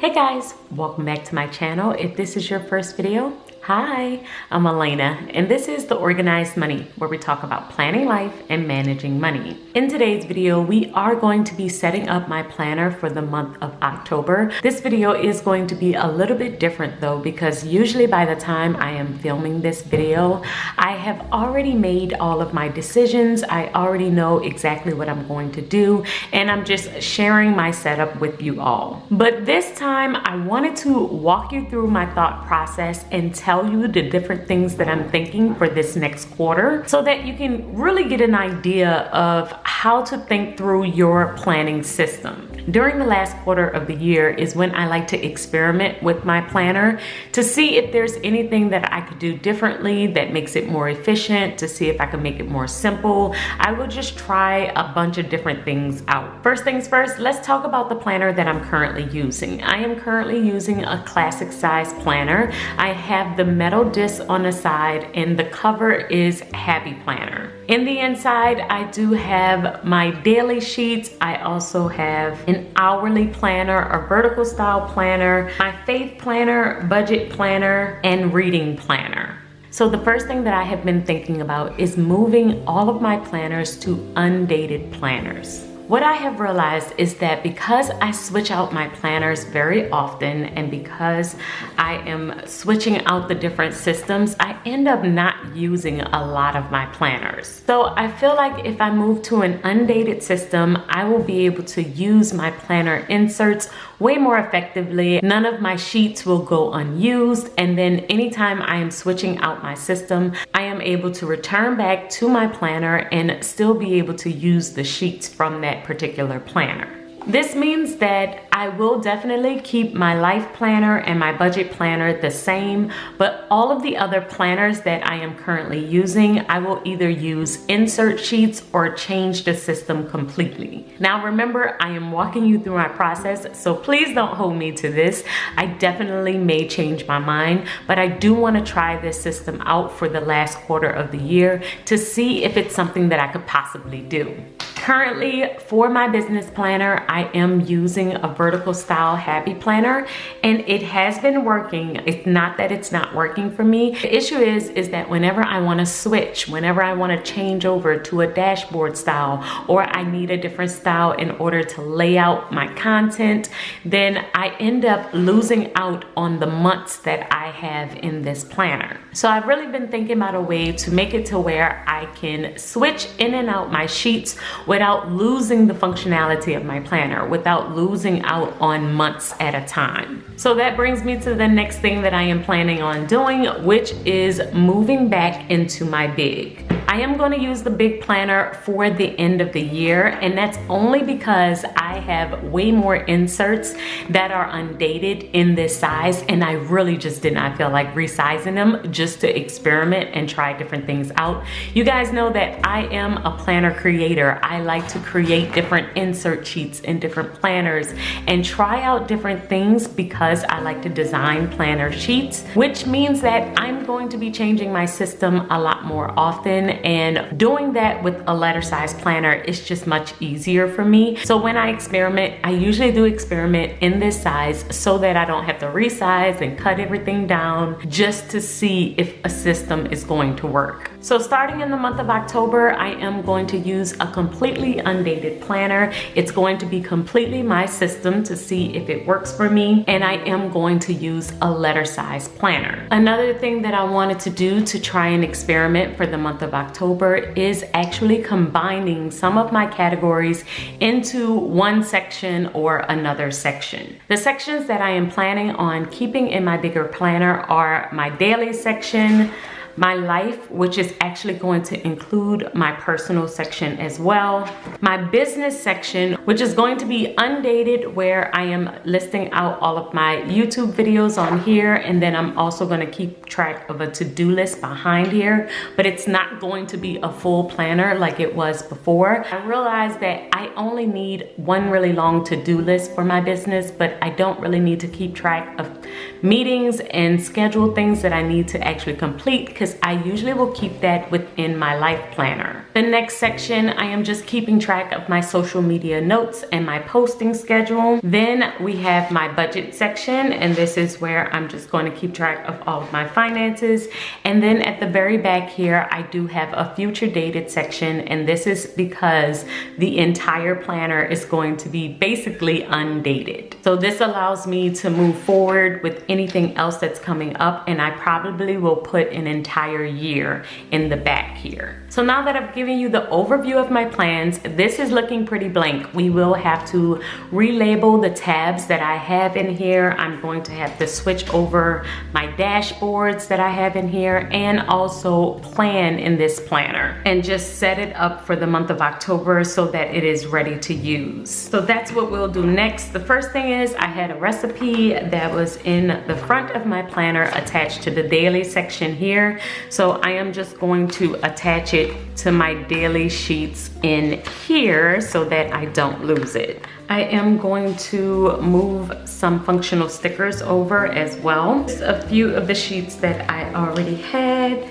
Hey guys, welcome back to my channel. If this is your first video, hi, I'm Alaina, and this is The Organized Money, where we talk about planning life and managing money. In today's video, we are going to be setting up my planner for the month of October. This video is going to be a little bit different though, because usually by the time I am filming this video, I have already made all of my decisions. I already know exactly what I'm going to do, and I'm just sharing my setup with you all. But this time, I wanted to walk you through my thought process and tell you the different things that I'm thinking for this next quarter so that you can really get an idea of how to think through your planning system. During the last quarter of the year is when I like to experiment with my planner to see if there's anything that I could do differently that makes it more efficient, to see if I can make it more simple. I will just try a bunch of different things out. First things first, let's talk about the planner that I'm currently using. I am currently using a classic size planner. I have the metal disc on the side and the cover is Happy Planner. In the inside, I do have my daily sheets. I also have an hourly planner, a vertical style planner, my faith planner, budget planner, and reading planner. So the first thing that I have been thinking about is moving all of my planners to undated planners. What I have realized is that because I switch out my planners very often and because I am switching out the different systems, I end up not using a lot of my planners. So I feel like if I move to an undated system, I will be able to use my planner inserts way more effectively. None of my sheets will go unused, and then anytime I am switching out my system, I am able to return back to my planner and still be able to use the sheets from that particular planner. This means that I will definitely keep my life planner and my budget planner the same, but all of the other planners that I am currently using, I will either use insert sheets or change the system completely. Now remember, I am walking you through my process, so please don't hold me to this. I definitely may change my mind, but I do want to try this system out for the last quarter of the year to see if it's something that I could possibly do. Currently, for my business planner, I am using a vertical style Happy Planner, and it has been working. It's not that it's not working for me. The issue is that whenever I want to switch, whenever I want to change over to a dashboard style, or I need a different style in order to lay out my content, then I end up losing out on the months that I have in this planner. So I've really been thinking about a way to make it to where I can switch in and out my sheets without losing the functionality of my planner, without losing out on months at a time. So that brings me to the next thing that I am planning on doing, which is moving back into my big. I am going to use the big planner for the end of the year, and that's only because I have way more inserts that are undated in this size, and I really just did not feel like resizing them just to experiment and try different things out. You guys know that I am a planner creator. I like to create different insert sheets and different planners and try out different things because I like to design planner sheets, which means that I'm going to be changing my system a lot more often, and doing that with a letter size planner is just much easier for me. So when I experiment, I usually do experiment in this size so that I don't have to resize and cut everything down just to see if a system is going to work. So starting in the month of October, I am going to use a completely undated planner. It's going to be completely my system to see if it works for me, and I am going to use a letter size planner. Another thing that I wanted to do to try and experiment for the month of October is actually combining some of my categories into one section or another section. The sections that I am planning on keeping in my bigger planner are my daily section, my life, which is actually going to include my personal section as well, my business section, which is going to be undated, where I am listing out all of my YouTube videos on here, and then I'm also going to keep track of a to-do list behind here, but it's not going to be a full planner like it was before. I realized that I only need one really long to-do list for my business, but I don't really need to keep track of meetings and schedule things that I need to actually complete, because I usually will keep that within my life planner. The next section, I am just keeping track of my social media notes and my posting schedule. Then we have my budget section, and this is where I'm just going to keep track of all of my finances. And then at the very back here, I do have a future dated section, and this is because the entire planner is going to be basically undated. So this allows me to move forward with anything else that's coming up, and I probably will put an entire year in the back here. So now that I've given you the overview of my plans, this is looking pretty blank. We will have to relabel the tabs that I have in here. I'm going to have to switch over my dashboards that I have in here, and also plan in this planner, and just set it up for the month of October so that it is ready to use. So that's what we'll do next. The first thing is I had a recipe that was in the front of my planner attached to the daily section here. So I am just going to attach it to my daily sheets in here so that I don't lose it. I am going to move some functional stickers over as well. Just a few of the sheets that I already had,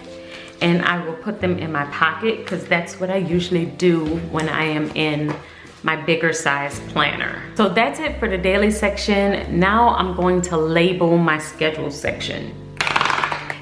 and I will put them in my pocket because that's what I usually do when I am in my bigger size planner. So that's it for the daily section. Now I'm going to label my schedule section.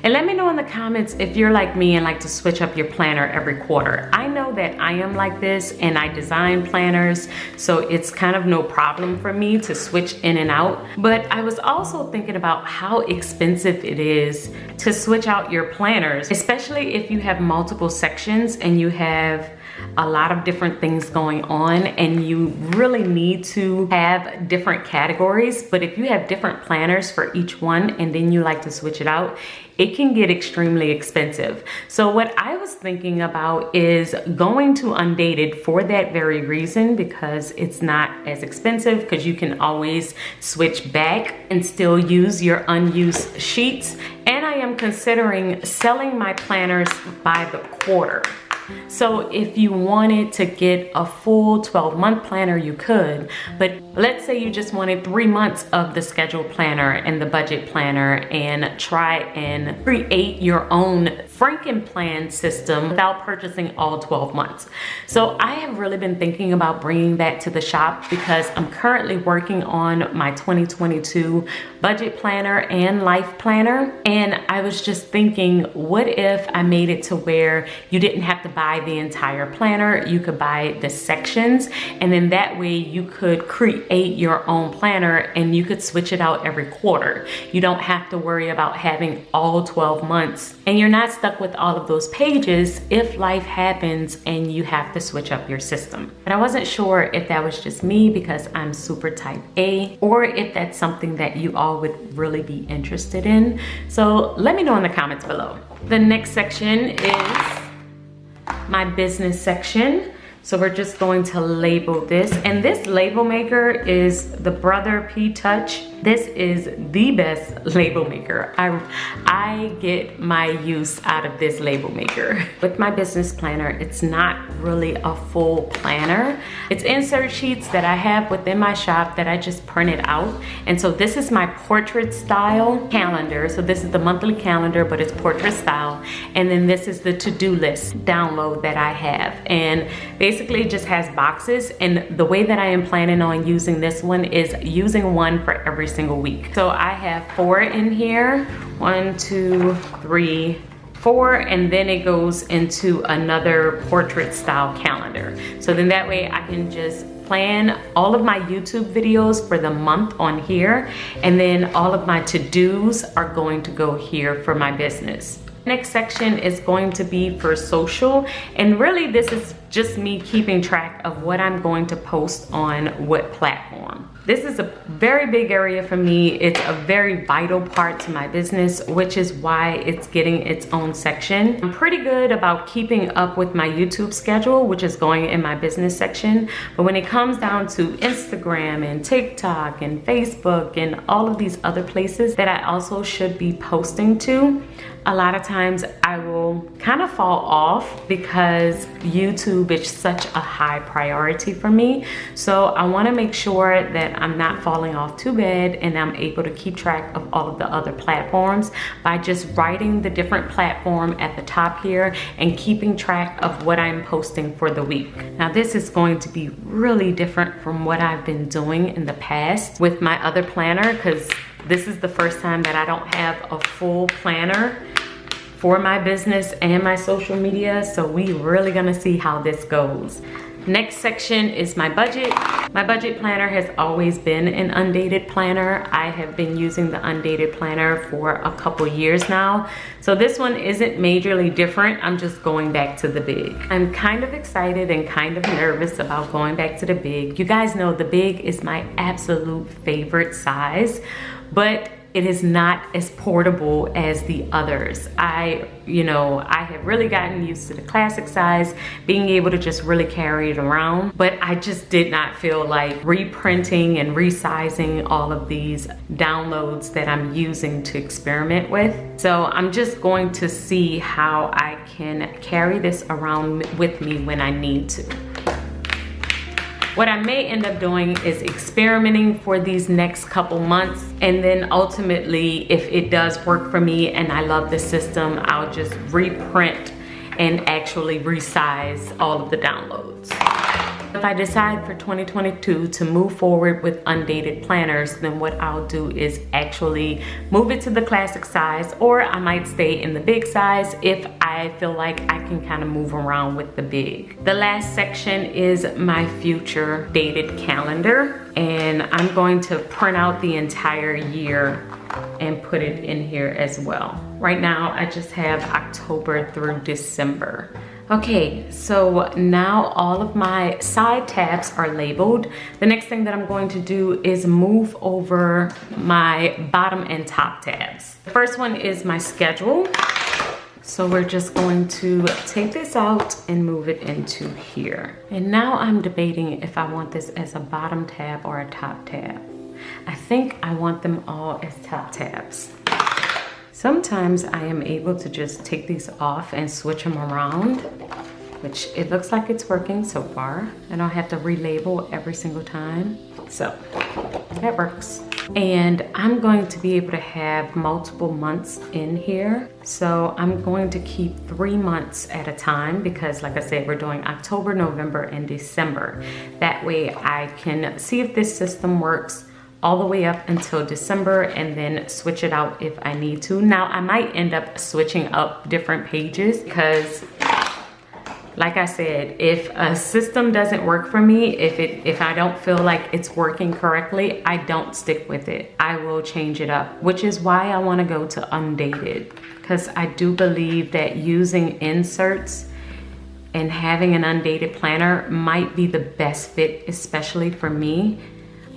And let me know in the comments if you're like me and like to switch up your planner every quarter. I know that I am like this, and I design planners, so it's kind of no problem for me to switch in and out. But I was also thinking about how expensive it is to switch out your planners, especially if you have multiple sections and you have a lot of different things going on and you really need to have different categories. But if you have different planners for each one and then you like to switch it out, it can get extremely expensive. So what I was thinking about is going to Undated for that very reason, because it's not as expensive, because you can always switch back and still use your unused sheets. And I am considering selling my planners by the quarter. So if you wanted to get a full 12-month planner, you could, but let's say you just wanted 3 months of the schedule planner and the budget planner, and try and create your own Frankenplan system without purchasing all 12 months. So I have really been thinking about bringing that to the shop, because I'm currently working on my 2022 budget planner and life planner. And I was just thinking, what if I made it to where you didn't have to buy the entire planner, you could buy the sections, and then that way you could create your own planner and you could switch it out every quarter. You don't have to worry about having all 12 months, and you're not stuck with all of those pages if life happens and you have to switch up your system. But I wasn't sure if that was just me because I'm super type A, or if that's something that you all would really be interested in. So let me know in the comments below. The next section is my business section. So we're just going to label this, and this label maker is the Brother P Touch. This is the best label maker. I get my use out of this label maker. With my business planner, it's not really a full planner. It's insert sheets that I have within my shop that I just printed out. And so this is my portrait style calendar. So this is the monthly calendar, but it's portrait style. And then this is the to-do list download that I have. And basically it just has boxes. And the way that I am planning on using this one is using one for every single week. So I have 4 in here, 1, 2, 3, 4, and then it goes into another portrait style calendar. So then that way I can just plan all of my YouTube videos for the month on here, and then all of my to-dos are going to go here for my business. Next section is going to be for social, and really this is just me keeping track of what I'm going to post on what platform. This is a very big area for me. It's a very vital part to my business, which is why it's getting its own section. I'm pretty good about keeping up with my YouTube schedule, which is going in my business section. But when it comes down to Instagram and TikTok and Facebook and all of these other places that I also should be posting to, a lot of times I I will kind of fall off because YouTube is such a high priority for me. So I want to make sure that I'm not falling off too bad and I'm able to keep track of all of the other platforms by just writing the different platform at the top here and keeping track of what I'm posting for the week. Now this is going to be really different from what I've been doing in the past with my other planner, because this is the first time that I don't have a full planner for my business and my social media. So we really gonna see how this goes. Next section is my budget. My budget planner has always been an Undated planner. I have been using the Undated planner for a couple years now. So this one isn't majorly different. I'm just going back to the big. I'm kind of excited and kind of nervous about going back to the big. You guys know the big is my absolute favorite size, but it is not as portable as the others. I have really gotten used to the classic size, being able to just really carry it around, but I just did not feel like reprinting and resizing all of these downloads that I'm using to experiment with. So I'm just going to see how I can carry this around with me when I need to. What I may end up doing is experimenting for these next couple months, and then ultimately, if it does work for me and I love the system, I'll just reprint and actually resize all of the downloads. If I decide for 2022 to move forward with Undated planners, then what I'll do is actually move it to the classic size, or I might stay in the big size if I feel like I can kind of move around with the big. The last section is my future dated calendar, and I'm going to print out the entire year and put it in here as well. Right now, I just have October through December. Okay, so now all of my side tabs are labeled. The next thing that I'm going to do is move over my bottom and top tabs. The first one is my schedule. So we're just going to take this out and move it into here. And now I'm debating if I want this as a bottom tab or a top tab. I think I want them all as top tabs. Sometimes I am able to just take these off and switch them around, which it looks like it's working so far. I don't have to relabel every single time. So that works. And I'm going to be able to have multiple months in here. So I'm going to keep 3 months at a time because, like I said, we're doing October, November, and December. That way I can see if this system works all the way up until December and then switch it out if I need to. Now I might end up switching up different pages because, like I said, if a system doesn't work for me, if I don't feel like it's working correctly, I don't stick with it. I will change it up, which is why I want to go to Undated, because I do believe that using inserts and having an Undated planner might be the best fit, especially for me.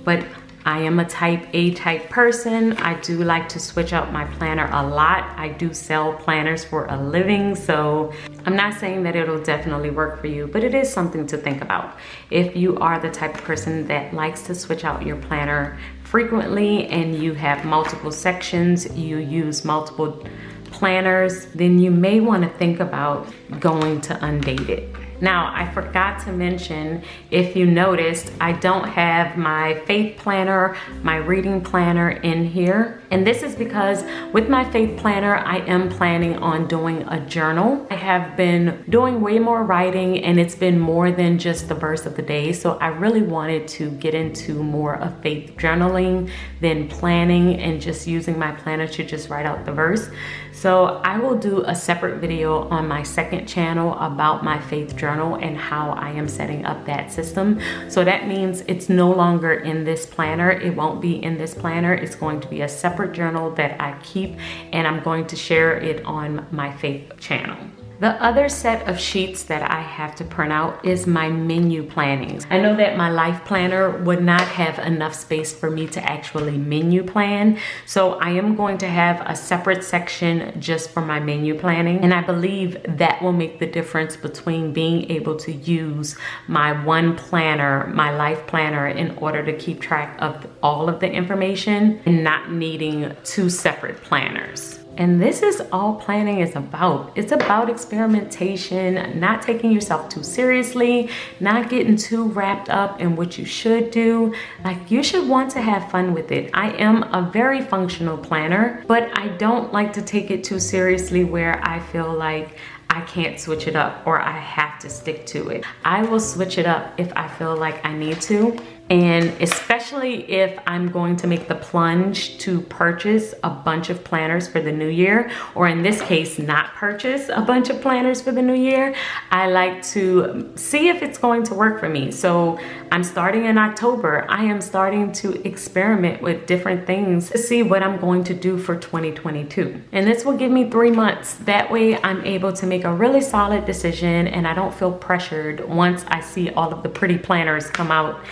But I am a type A type person. I do like to switch out my planner a lot. I do sell planners for a living, so I'm not saying that it'll definitely work for you, but it is something to think about. If you are the type of person that likes to switch out your planner frequently and you have multiple sections, you use multiple planners, then you may want to think about going to Undated. Now, I forgot to mention, if you noticed, I don't have my faith planner, my reading planner in here. And this is because with my faith planner, I am planning on doing a journal. I have been doing way more writing and it's been more than just the verse of the day. So I really wanted to get into more of faith journaling than planning and just using my planner to just write out the verse. So I will do a separate video on my second channel about my faith journal and how I am setting up that system. So that means it's no longer in this planner. It won't be in this planner. It's going to be a separate journal that I keep, and I'm going to share it on my faith channel. The other set of sheets that I have to print out is my menu plannings. I know that my life planner would not have enough space for me to actually menu plan, so I am going to have a separate section just for my menu planning, and I believe that will make the difference between being able to use my one planner, my life planner, in order to keep track of all of the information and not needing two separate planners. And this is all planning is about. It's about experimentation, not taking yourself too seriously, not getting too wrapped up in what you should do. Like, you should want to have fun with it. I am a very functional planner, but I don't like to take it too seriously where I feel like I can't switch it up or I have to stick to it. I will switch it up if I feel like I need to. And especially if I'm going to make the plunge to purchase a bunch of planners for the new year, or in this case, not purchase a bunch of planners for the new year, I like to see if it's going to work for me. So I'm starting in October. I am starting to experiment with different things to see what I'm going to do for 2022. And this will give me 3 months. That way I'm able to make a really solid decision and I don't feel pressured once I see all of the pretty planners come out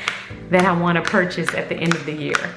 that I want to purchase at the end of the year.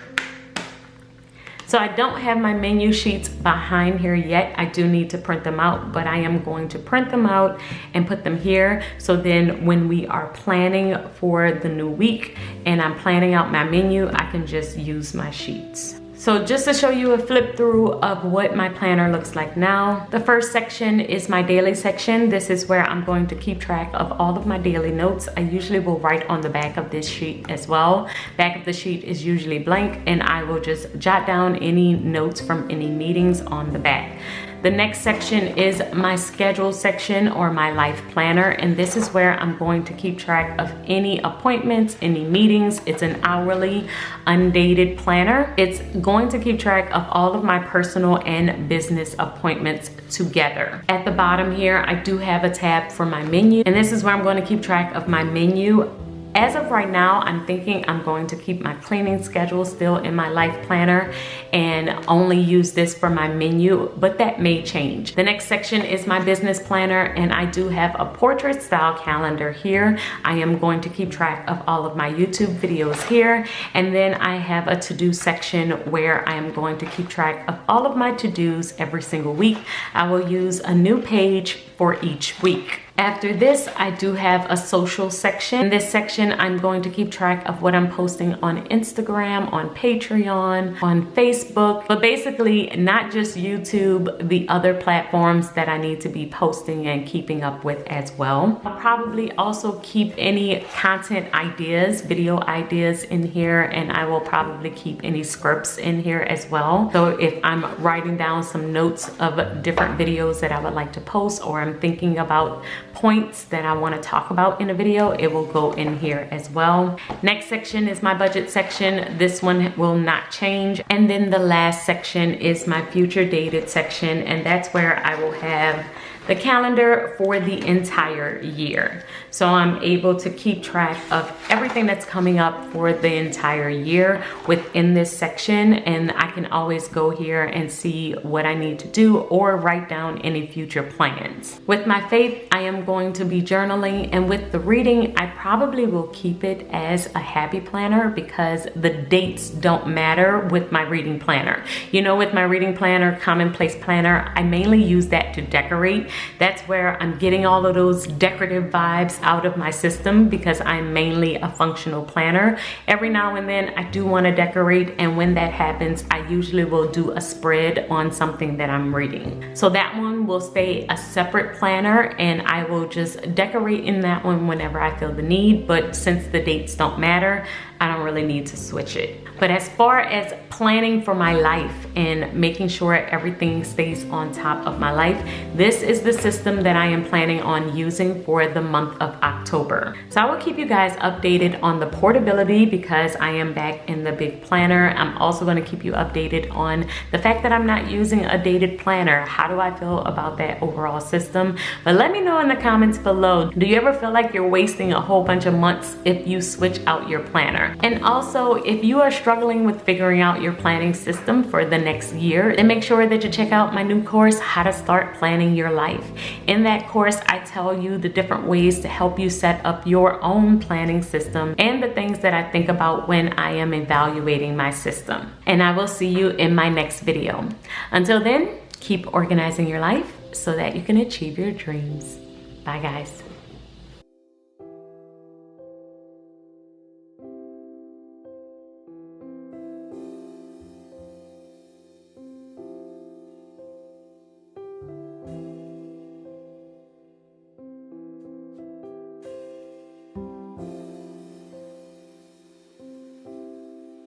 So I don't have my menu sheets behind here yet. I do need to print them out, but I am going to print them out and put them here. So then when we are planning for the new week and I'm planning out my menu, I can just use my sheets. So just to show you a flip through of what my planner looks like now. The first section is my daily section. This is where I'm going to keep track of all of my daily notes. I usually will write on the back of this sheet as well. Back of the sheet is usually blank and I will just jot down any notes from any meetings on the back. The next section is my schedule section or my life planner, and this is where I'm going to keep track of any appointments, any meetings. It's an hourly, undated planner. It's going to keep track of all of my personal and business appointments together. At the bottom here, I do have a tab for my menu, and this is where I'm going to keep track of my menu. As of right now, I'm thinking I'm going to keep my cleaning schedule still in my life planner and only use this for my menu, but that may change. The next section is my business planner, and I do have a portrait style calendar here. I am going to keep track of all of my YouTube videos here. And then I have a to-do section where I am going to keep track of all of my to-dos every single week. I will use a new page for each week. After this, I do have a social section. In this section, I'm going to keep track of what I'm posting on Instagram, on Patreon, on Facebook, but basically not just YouTube, the other platforms that I need to be posting and keeping up with as well. I'll probably also keep any content ideas, video ideas in here, and I will probably keep any scripts in here as well. So if I'm writing down some notes of different videos that I would like to post, or I'm thinking about points that I want to talk about in a video, it will go in here as well. Next section is my budget section. This one will not change. And then the last section is my future dated section, and that's where I will have the calendar for the entire year. So I'm able to keep track of everything that's coming up for the entire year within this section, and I can always go here and see what I need to do or write down any future plans. With my faith, I am going to be journaling, and with the reading, I probably will keep it as a happy planner because the dates don't matter with my reading planner. You know, with my reading planner, commonplace planner, I mainly use that to decorate. That's where I'm getting all of those decorative vibes out of my system because I'm mainly a functional planner. Every now and then I do want to decorate, and when that happens, I usually will do a spread on something that I'm reading. So that one will stay a separate planner, and I will just decorate in that one whenever I feel the need, but since the dates don't matter, I don't really need to switch it. But as far as planning for my life and making sure everything stays on top of my life, this is the system that I am planning on using for the month of October. So I will keep you guys updated on the portability because I am back in the big planner. I'm also going to keep you updated on the fact that I'm not using a dated planner. How do I feel about that overall system? But let me know in the comments below. Do you ever feel like you're wasting a whole bunch of months if you switch out your planner? And also, if you are struggling with figuring out your planning system for the next year, then make sure that you check out my new course, How to Start Planning Your Life. In that course, I tell you the different ways to help you set up your own planning system and the things that I think about when I am evaluating my system. And I will see you in my next video. Until then, keep organizing your life so that you can achieve your dreams. Bye, guys.